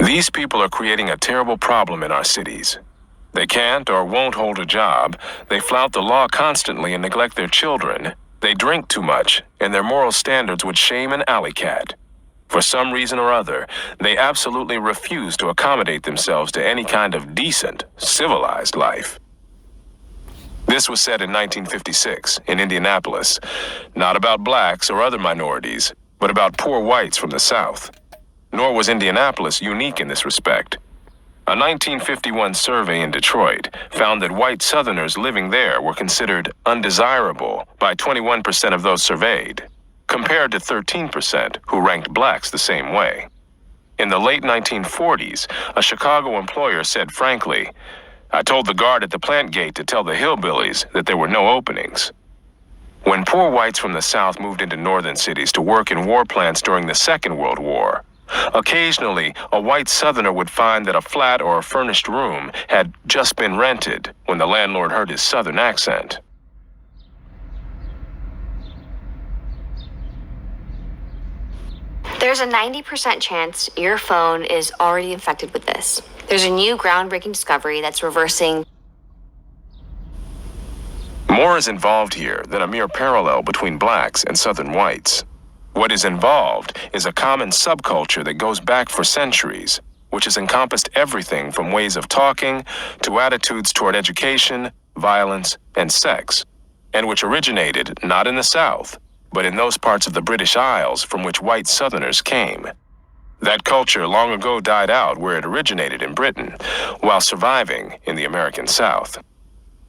These people are creating a terrible problem in our cities. They can't or won't hold a job, they flout the law constantly and neglect their children, they drink too much, and their moral standards would shame an alley cat. For some reason or other, they absolutely refuse to accommodate themselves to any kind of decent, civilized life. This was said in 1956 in Indianapolis, not about blacks or other minorities, but about poor whites from the South. Nor was Indianapolis unique in this respect. A 1951 survey in Detroit found that white Southerners living there were considered undesirable by 21% of those surveyed, compared to 13% who ranked blacks the same way. In the late 1940s, a Chicago employer said frankly, "I told the guard at the plant gate to tell the hillbillies that there were no openings." When poor whites from the South moved into northern cities to work in war plants during the Second World War, occasionally a white Southerner would find that a flat or a furnished room had just been rented when the landlord heard his Southern accent. There's a 90% chance your phone is already infected with this. There's a new groundbreaking discovery that's reversing. More is involved here than a mere parallel between blacks and Southern whites. What is involved is a common subculture that goes back for centuries, which has encompassed everything from ways of talking to attitudes toward education, violence, and sex, and which originated not in the South, but in those parts of the British Isles from which white Southerners came. That culture long ago died out where it originated in Britain, while surviving in the American South.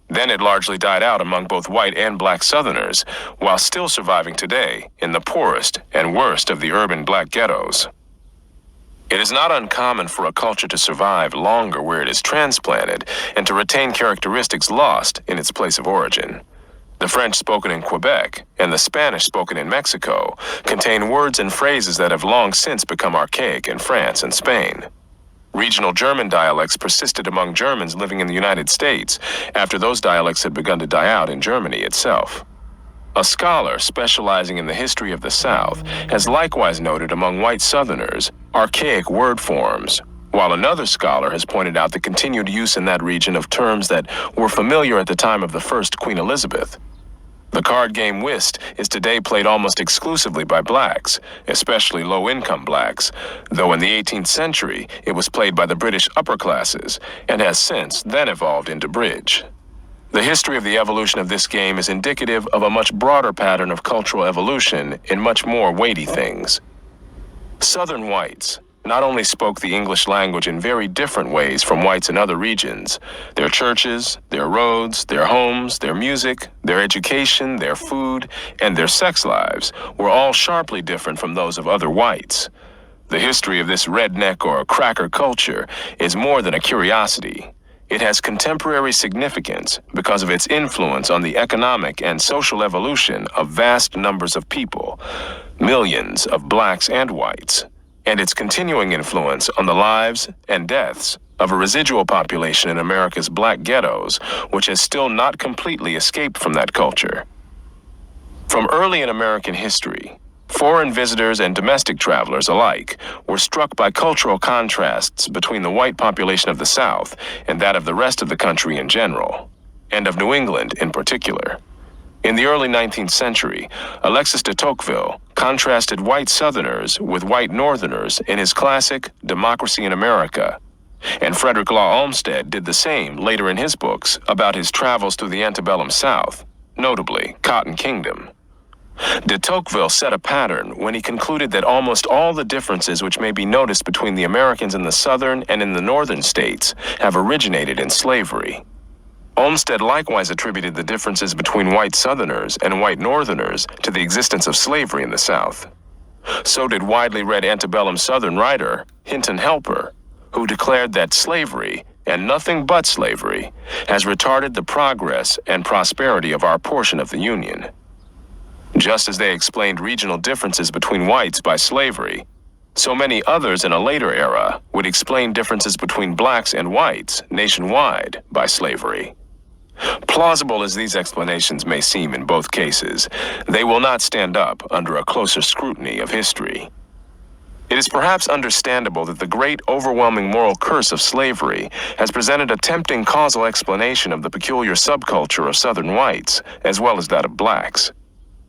Then it largely died out among both white and black Southerners, while still surviving today in the poorest and worst of the urban black ghettos. It is not uncommon for a culture to survive longer where it is transplanted and to retain characteristics lost in its place of origin. The French spoken in Quebec and the Spanish spoken in Mexico contain words and phrases that have long since become archaic in France and Spain. Regional German dialects persisted among Germans living in the United States after those dialects had begun to die out in Germany itself. A scholar specializing in the history of the South has likewise noted among white Southerners archaic word forms, while another scholar has pointed out the continued use in that region of terms that were familiar at the time of the first Queen Elizabeth. The card game whist is today played almost exclusively by blacks, especially low-income blacks, though in the 18th century it was played by the British upper classes and has since then evolved into bridge. The history of the evolution of this game is indicative of a much broader pattern of cultural evolution in much more weighty things. Southern whites not only spoke the English language in very different ways from whites in other regions. Their churches, their roads, their homes, their music, their education, their food, and their sex lives were all sharply different from those of other whites. The history of this redneck or cracker culture is more than a curiosity. It has contemporary significance because of its influence on the economic and social evolution of vast numbers of people, millions of blacks and whites, and its continuing influence on the lives and deaths of a residual population in America's black ghettos, which has still not completely escaped from that culture. From early in American history, foreign visitors and domestic travelers alike were struck by cultural contrasts between the white population of the South and that of the rest of the country in general, and of New England in particular. In the early 19th century, Alexis de Tocqueville contrasted white Southerners with white Northerners in his classic Democracy in America, and Frederick Law Olmsted did the same later in his books about his travels through the antebellum South, notably Cotton Kingdom. De Tocqueville set a pattern when he concluded that almost all the differences which may be noticed between the Americans in the southern and in the northern states have originated in slavery. Olmsted likewise attributed the differences between white Southerners and white Northerners to the existence of slavery in the South. So did widely read antebellum Southern writer Hinton Helper, who declared that slavery, and nothing but slavery, has retarded the progress and prosperity of our portion of the Union. Just as they explained regional differences between whites by slavery, so many others in a later era would explain differences between blacks and whites nationwide by slavery. Plausible as these explanations may seem in both cases, they will not stand up under a closer scrutiny of history. It is perhaps understandable that the great overwhelming moral curse of slavery has presented a tempting causal explanation of the peculiar subculture of Southern whites, as well as that of blacks.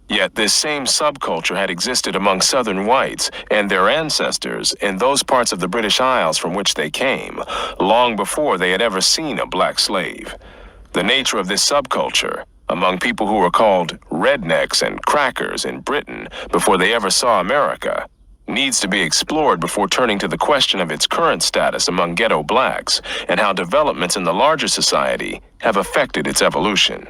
Yet this same subculture had existed among Southern whites and their ancestors in those parts of the British Isles from which they came, long before they had ever seen a black slave. The nature of this subculture, among people who were called rednecks and crackers in Britain before they ever saw America, needs to be explored before turning to the question of its current status among ghetto blacks and how developments in the larger society have affected its evolution.